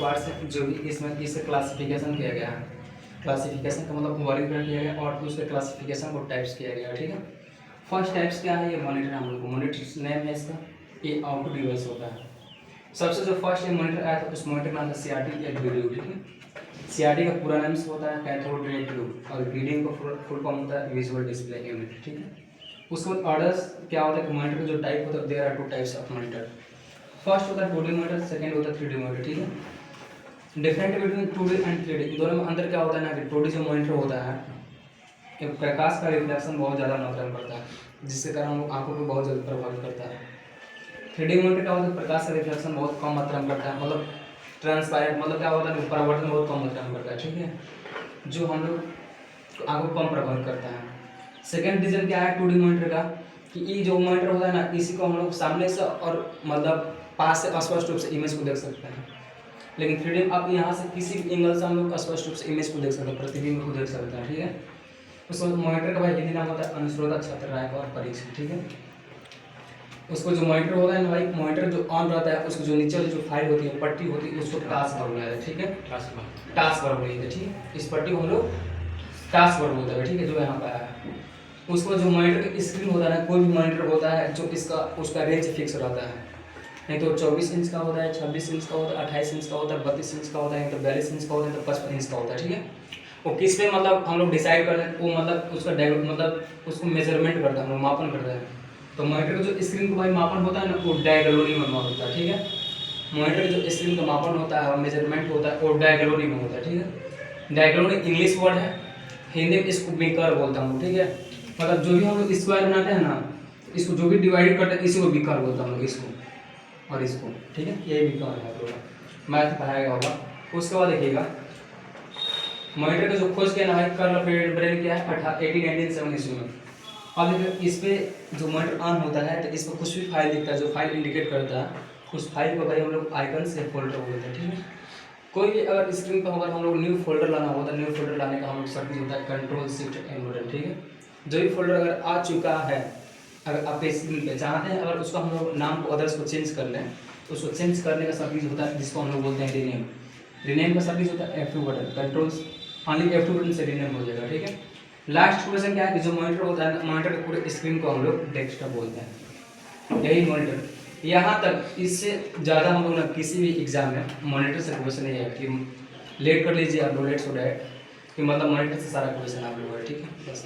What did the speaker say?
Parts हैं जो भी इसमें इसे क्लासिफिकेशन किया गया है। क्लासिफिकेशन का मतलब वर्गीकरण किया गया और उसके क्लासिफिकेशन को टाइप्स किया गया, ठीक है। फर्स्ट टाइप्स क्या है, ये मॉनिटर हम लोग को मॉनिटर नेम है इसका, ये आउटपुट डिवाइस होता है। सबसे जो फर्स्ट ये मॉनिटर आया था उस मॉनिटर का नाम था CRT एलवीडीयू, ठीक है। CRT का पूरा नाम से होता है कैथोड रे ट्यूब और रीडिंग का फुल फॉर्म होता है विजुअल डिस्प्ले यूनिट, ठीक है। उसके बाद ऑर्डर्स क्या होता है कि मॉनिटर का जो टाइप होता है, there are 2 types of monitor. First होता है 2D मॉनिटर, सेकंड होता है 3D मॉनिटर, ठीक है। Different between 2D and 3D, दोनों में अंतर क्या होता है ना कि 2D जो मॉनिटर होता है प्रकाश का रिफ्लेक्शन बहुत ज़्यादा मात्रा में पड़ता है, जिसके कारण हम आंखों को बहुत ज़्यादा प्रभावित करता है। 3D मॉनिटर क्या होता है, प्रकाश का रिफ्लेक्शन बहुत कम मात्रा में पड़ता है, मतलब ट्रांसपेरेंट, मतलब क्या होता है परावर्तन बहुत कम मात्रा में पड़ता है, ठीक है, जो हम लोग आंखों को कम प्रभावित करता है। सेकेंड रीजन क्या है 2D मॉनिटर का, कि ये जो मॉनिटर होता है ना, इसी को हम लोग सामने से और मतलब पास से स्पष्ट रूप से इमेज को देख सकते हैं। लेकिन 3D में आप यहाँ से किसी भी एंगल से हम लोग स्पष्ट रूप से इमेज को देख सकते हैं, प्रतिबिंब को देख सकते हैं, ठीक है। उसको मॉनिटर का भाई हिंदी नाम होता है अनुश्रोता छत्र रायकर परीक्षित, ठीक है। उसको जो मॉनिटर होता है ना भाई, मॉनिटर जो ऑन रहता है उसको जो नीचे वाली जो फाइल होती है, पट्टी होती है, उसको टास्क बार बोला जाता है, ठीक है। टास्क बार बोलिए, ठीक है। इस पट्टी को हम लोग टास्क बार बोलते हैं, ठीक है, जो यहाँ पे आया है। उसको जो मॉनिटर का स्क्रीन होता है ना, कोई भी मॉनिटर होता है जो इसका उसका रेंज फिक्स रहता है, नहीं तो 24 इंच का होता है, 26 इंच का होता है, 28 इंच का होता है, 32 इंच का होता है, तो 42 इंच का होता है, तो 55 इंच का होता है, ठीक है। वो किस पे मतलब हम लोग डिसाइड करते हैं, वो मतलब उसका मतलब उसको मेजरमेंट करता है, हम लोग मापन करता है। तो मॉनिटर का जो स्क्रीन का भाई मापन होता है ना, वो डायगोनली में होता है, ठीक है। मॉनिटर का जो स्क्रीन का मापन होता है और मेजरमेंट होता है वो डायगोनली में होता है, ठीक है। डायगोनली इंग्लिश वर्ड है, हिंदी में इसको बीकर बोलता हूँ, ठीक है। मतलब जो भी हम लोग स्क्वायर बनाते हैं ना, इसको जो भी डिवाइड करते हैं इसी को बीकर बोलता हूँ, इसको और इसको, ठीक है। यही बीकर है पूरा, मैथ पढ़ाया गया होगा। उसके बाद देखिएगा मॉनिटर का जो खोज किया ना भाई, कर्ल ब्रेन क्या है 1897 ईस्वी में। अब देखिए इस पे जो मॉनिटर ऑन होता है तो इस पर कुछ भी फाइल दिखता है, जो फाइल इंडिकेट करता है उस फाइल को भाई हम लोग आइकन से फोल्डर बोलते हैं, ठीक है। कोई भी अगर स्क्रीन पर अगर हम लोग न्यू फोल्डर लाना होता है, न्यू फोल्डर लाने का हम लोग सर्किट होता है कंट्रोल शिफ्ट एंड बटन, ठीक है। जो भी फोल्डर अगर आ चुका है, अगर आप स्क्रीन पे चाहते हैं अगर उसका हम लोग नाम को अदर्स को चेंज कर लें, तो उसको चेंज करने का सर्किट होता है जिसको हम लोग बोलते हैं रीनेम। रीनेम का सर्किट होता है F2 button, control only F2 button से रीनेम हो जाएगा, ठीक है। लास्ट क्वेश्चन क्या है कि जो मॉनिटर होता है, मॉनिटर के पूरे स्क्रीन को हम लोग डेस्कटॉप बोलते हैं, यही मॉनिटर। यहाँ तक इससे ज़्यादा हम लोग ना किसी भी एग्जाम में मॉनिटर से क्वेश्चन नहीं है कि लेट कर लीजिए आप लोग, लेट सो डायरेक्ट कि मतलब मॉनिटर से सारा क्वेश्चन आप लोग है, ठीक है बस।